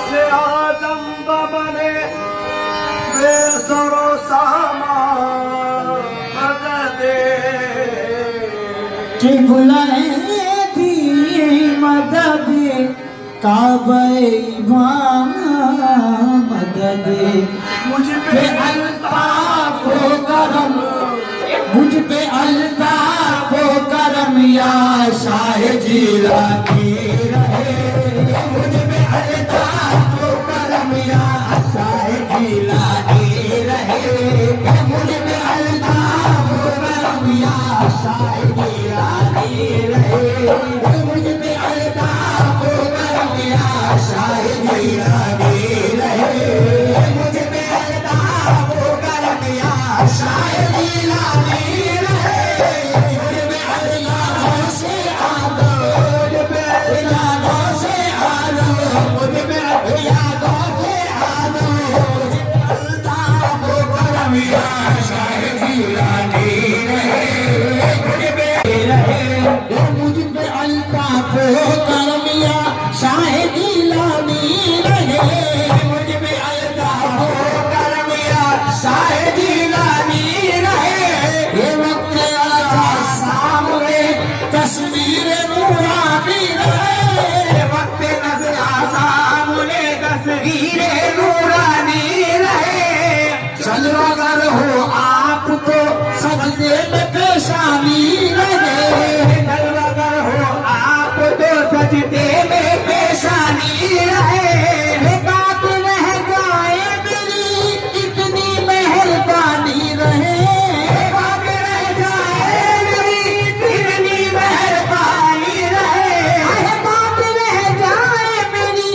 से आजम बने बेसरो सामा मददे कि बुलाए दी मदद काबे मदद मुझ पे अल्ताफ करम मुझ पे अल्ताफ करम या शाह जिलानी रहे मुझ पे अल्ताफ करम या शाह जिलानी रहे मुझ पे अल्ताफ करम या शाह जिलानी रहे मुझ पे अल्ताफ करम या शाह जिलानी रहे मुझ पे अल्ताफ करम या शाह जिलानी रहे मुझ पे अल्लाह से आदो मुझ पे अल्लाह से आदो मुझ पे यादों से आदो मुझ पे अल्ताफ करम या शाह जिलानी रहे मुझ पे रहे मुझ पे अल्ताफ करम या शाह जिलानी रहे मुझ पे अल्ताफ करम या शाह जिलानी रहे ये वक्त आजा सामने तस्वीर नूरानी रहे वक्त नजर सामने तस्वीर नूरानी रहे चलो अगर हो आप तो सजदे में पेशानी रहे चलो अगर हो आप तो सजदे में पेशानी रहे बात रह जाए मेरी इतनी मेहरबानी रहे बात रह जाए मेरी इतनी मेहरबानी रहे बात रह जाए मेरी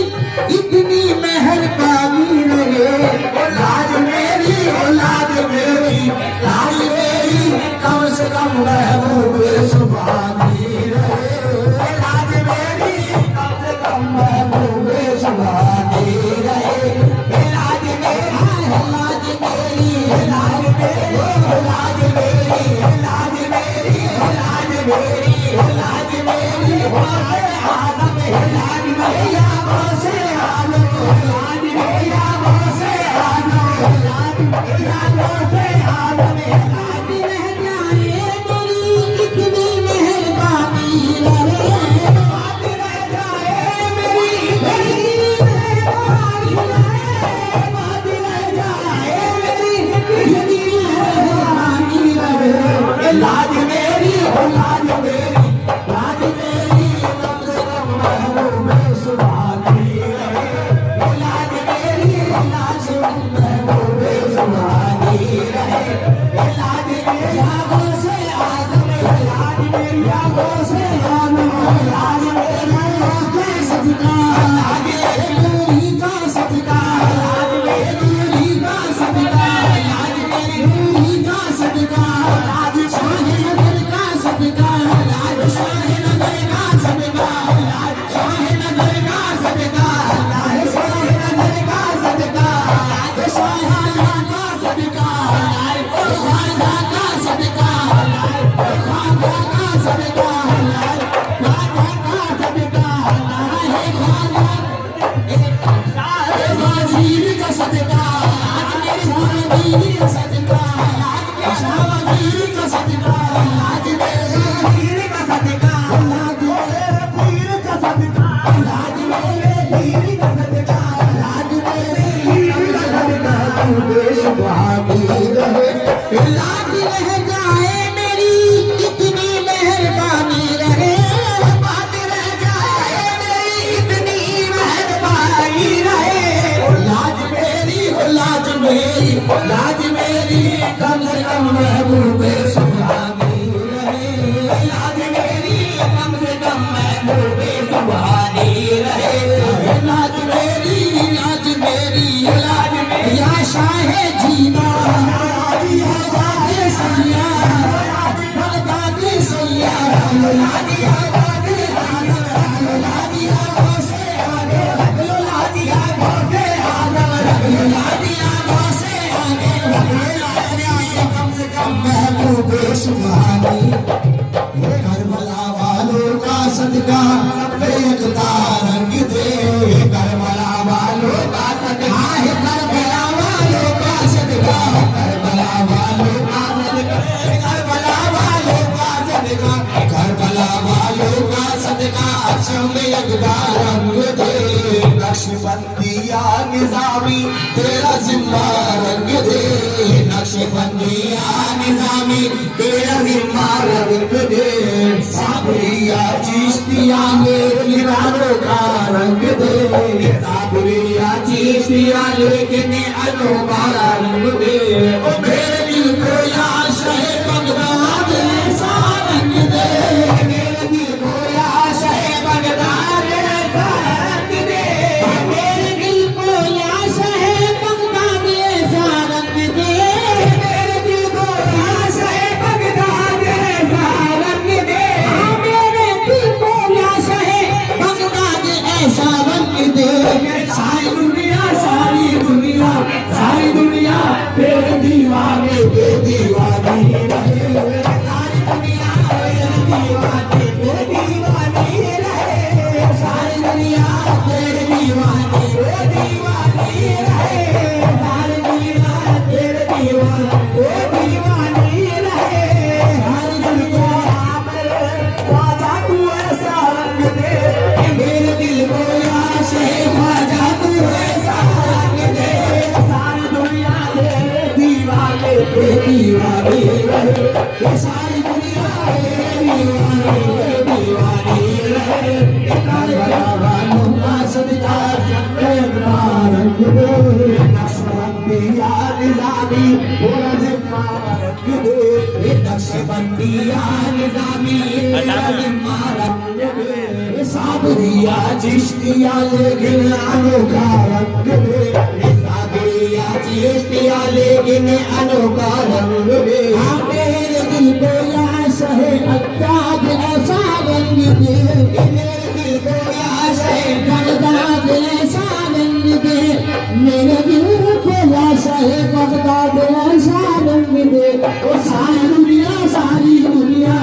इतनी मेहरबानी रहे लाज मेरी लाज मेरी लाज मेरी कम से कम महबूब सुभानी रहे लाज मेरी कम से कम महबूब सुभानी रहे लाज मेरी लाज मेरी लाज मेरी लाज मेरी लाज मेरी लाज मेरी लाज मेरी आदम लाज मेरी से आदम लाज मेरी से आदम लाज मेरी से आदम लाज रह जाए मेरी इतनी मेहरबानी रहे बात रह जाए मेरी इतनी मेहरबानी रहे बात रह जाए मेरी इतनी मेहरबानी रहे लाज मेरी लाज मेरी लाज मेरी कम से कम महबूब सुभानी रहे लाज मेरी लाज महबूब सुभानी रहे लाज मेरी आगों से आदम लाज मेरी आगों से आदम लाज मेरी आगों से सदका लाज मेरी का सदका लाज मेरी का सदका लाज मेरी का सदका लाज शाह नगर का सदका लाज शाह नगर का सदका लाज शाह नगर का सदका लाज शाह नगर का सदका लाज शाह का सदका लाज शाह का सदका लाज खाना का सदका लाज खाना का सदका लाज खाना वजीर का सदका लाज वजीर का सदका लाज वजीर का सदका लाज वजीर का सदका लाज वजीर का सदका लाज वजीर का सदका लाज वजीर का सदका सुभानी रहे लाज रह जाए मेरी इतनी मेहरबानी रहे बात रह जाए मेरी इतनी मेहरबानी रहे लाज मेरी लाज मेरी लाज मेरी कम से कम महबूब सुभानी रहे लाज मेरी कम से कम महबूब सुभानी रहे लाज मेरी लाज मेरी लाज मेरी या शाह जीना या शाह सैया लाज सैया लाज या लाज या से आगे लाज या से आगे लाज या से आगे सुभानी ये करबला वालों का सदका एकता रंग दे करबला वालों का सदका है करबला वालों का सदका करबला वालों का सदका करबला वालों का सदका करबला वालों का सदका अशम एकता रंग दे नक्शबंदिया निजामी तेरा जिम्मा रंग दे नक्शबंदिया निजामी तेरा जिम्मा रंग दे साबरिया चिश्तिया मेरे लिबानों का रंग दे साबरिया चिश्तिया लेकिन अनोखा रंग दे ओ मेरे दिल को या शहे बगदाद ऐसा रंग दे मेरे दिल को या शहे बगदाद ऐसा रंग दे मेरे दिल को या शहे बगदाद ऐसा रंग दे मेरे दिल को या शहे बगदाद ऐसा रंग दे मेरे दिल को या शहे बगदाद ऐसा रंग दे सारी दुनिया तेरे दीवाने पे दीवानी रहे सारी दुनिया तेरे दीवाने पे दीवानी रहे सारी दुनिया तेरे दीवाने पे दीवानी रहे सारी दुनिया तेरे दीवाने पे दीवानी रहे सारी दुनिया मेरे ख्वाजा तू ऐसा रंग दे मेरे दिल को या से ख्वाजा तू ऐसा रंग दे सारी दुनिया तेरे दीवाने पे दीवानी रहे ये सारी दुनिया तेरे दीवाने पे दीवानी रहे करबला वालों का सदका एकता रंग दे नक्शबंदिया निजामी तेरा जिम्मा रंग दे नक्शबंदिया निजामी तेरा जिम्मा रंग दे साबरिया चिश्तिया लेकिन अनोखा रंग दे साबरिया चिश्तिया लेकिन अनोखा रंग दे मेरे दिल को या शहे अत्ताज ऐसा रंग दे मेरे दिल को या शहे बगदाद ऐसा रंग दे मेरे दिल को या शहे बगदाद ऐसा रंग दे ओ सारी दुनिया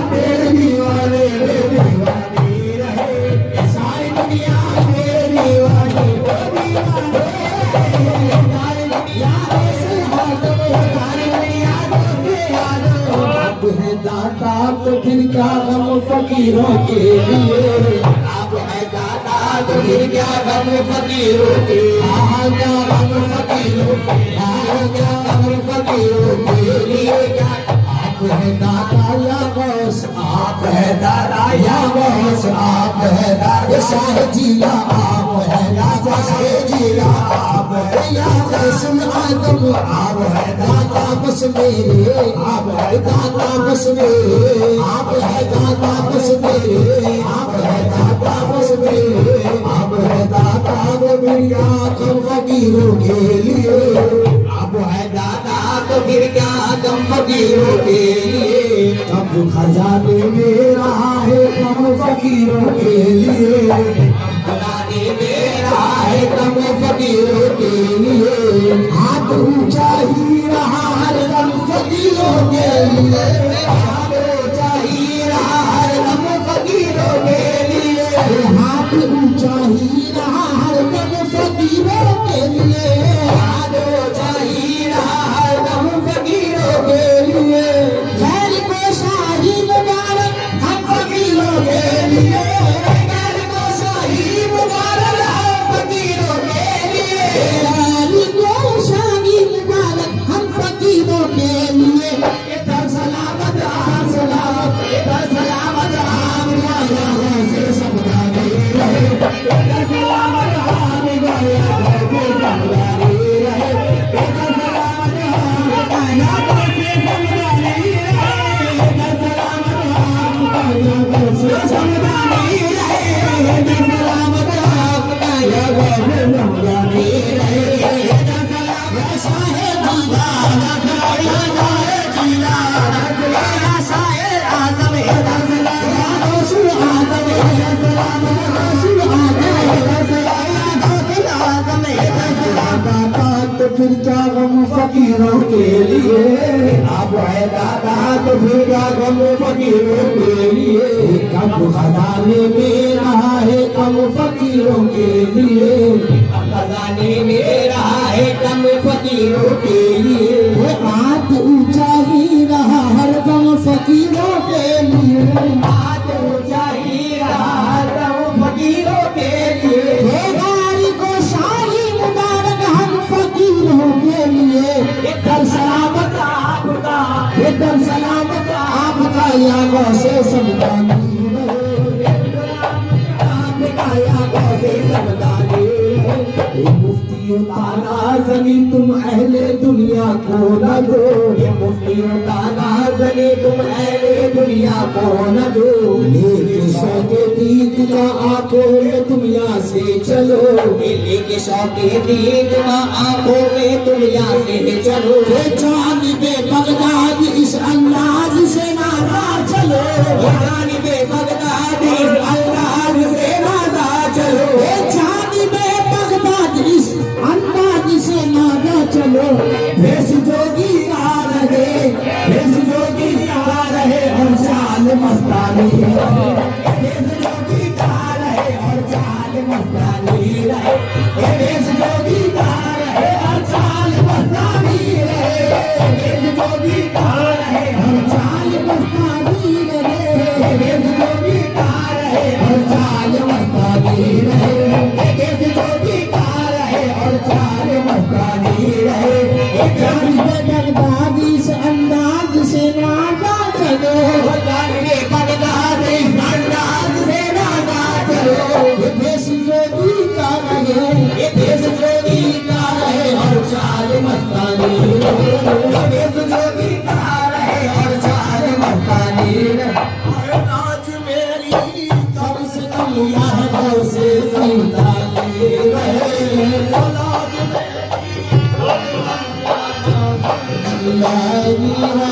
तेरे दीवाने पे दीवानी रहे सारी दुनिया तेरे दीवाने पे दीवानी रहे सारी दुनिया ऐसे हाथों में सारी दुनिया तेरे यादों आप है दाता तो फिर क्या गम फकीरों के लिए आप है दाता तो फिर क्या गम फकीरों के क्या गम फकीरों के क्या गम फकीरों के लिए क्या आप है दाता या बॉस आप है दादा या बॉस आप है दादा शाह जिला आप है दादा शाह जिला आप है या रसूल आदम आप है दादा बस मेरे आप है दादा बस मेरे आप है दादा बस मेरे आप है दादा बस मेरे आप है दादा वो दुनिया कम फकीरों के लिए आप है दादा तो फिर क्या कम फकीरों के लिए कब खजाने में रहा है कम फकीरों के लिए खजाने में रहा है कम फकीरों के लिए हाथ ऊंचा ही रहा हर कम फकीरों के लिए हाथ ऊंचा ही रहा हर कम फकीरों के लिए हाथ ऊंचा ही रहा हर कम फकीरों के लिए हाथ ऊंचा ही रहा हर कम फकीरों के लिए खैर को शाही मुबारक हम फकीरों के लिए खैर को शाही मुबारक हम फकीरों के लिए खैर को शाही मुबारक हम फकीरों के लिए इधर सलामत राम सलामत इधर सलामत राम गाया से सब गाने रहे इधर सलामत राम गाया से सब गाने रहे इधर सलामत राम गाया से सब गाने रहे इधर सलामत राम गाया से सब गाने रहे इधर सलामत राम गाया से सब गाने रहे इधर सलामत शाहे दीवाना खड़ा है जिला रखला शाहे आजम इधर सलामत रसूल आजम इधर सलामत रसूल आजम इधर सलामत आजम इधर सलामत फिर क्या गम फकीरों के लिए, आप है दादा तो फिर क्या गम फकीरों के लिए, कब खजाने में रहा है कम फकीरों के लिए, खजाने में रहा है कम फकीरों के लिए, हाथ ऊंचा ही रहा हर दम फकीरों के लिए, हाथ ऊंचा ही रहा हर दम फकीरों के लिए, गाड़ी को शाही मुबारक हम फकीरों के लिए, एकदम सलामत आपका, एकदम सलामत आपका यागों से समदानी, आपका यागों से समदानी, मुफ्तियों ताना जनी तुम अहले दुनिया को न दो, मुफ्तियों ताना जनी तुम अहले दुनिया को न दो, लेके शौके दीद का आंखों में तुम यहाँ से चलो, लेके शौके दीद का आंखों में तुम यहाँ से चलो, जानिबे बगदाद इस अंदाज से नारा चलो, जानिबे बगदाद इस अंदाज से नारा चलो, जानिबे बगदाद इस अंदाज से नारा चलो, भेष जोगी आ रहे, भेष जोगी आ रहे और चाल मस्तानी, भेष जोगी आ रहे और चाल मस्तानी रहे, भेष जोगी आ रहे और चाल मस्तानी रहे, भेष जोगी आ रहे और चाल मस्तानी रहे, भेष जोगी आ रहे और चाल मस्तानी रहे, भेष जोगी आ रहे और चाल मस्तानी रहे, बगदाद इस अंदाज से नागा चलो, बगदाद इस अंदाज से नागा चलो, ये देश जोगी का रहे, ये देश जोगी का रहे और चाल मस्तानी रहे, ये देश जोगी का रहे और चाल मस्तानी रहे, नाच मेरी कम से कम यादों से समदानी रहे, La ilaha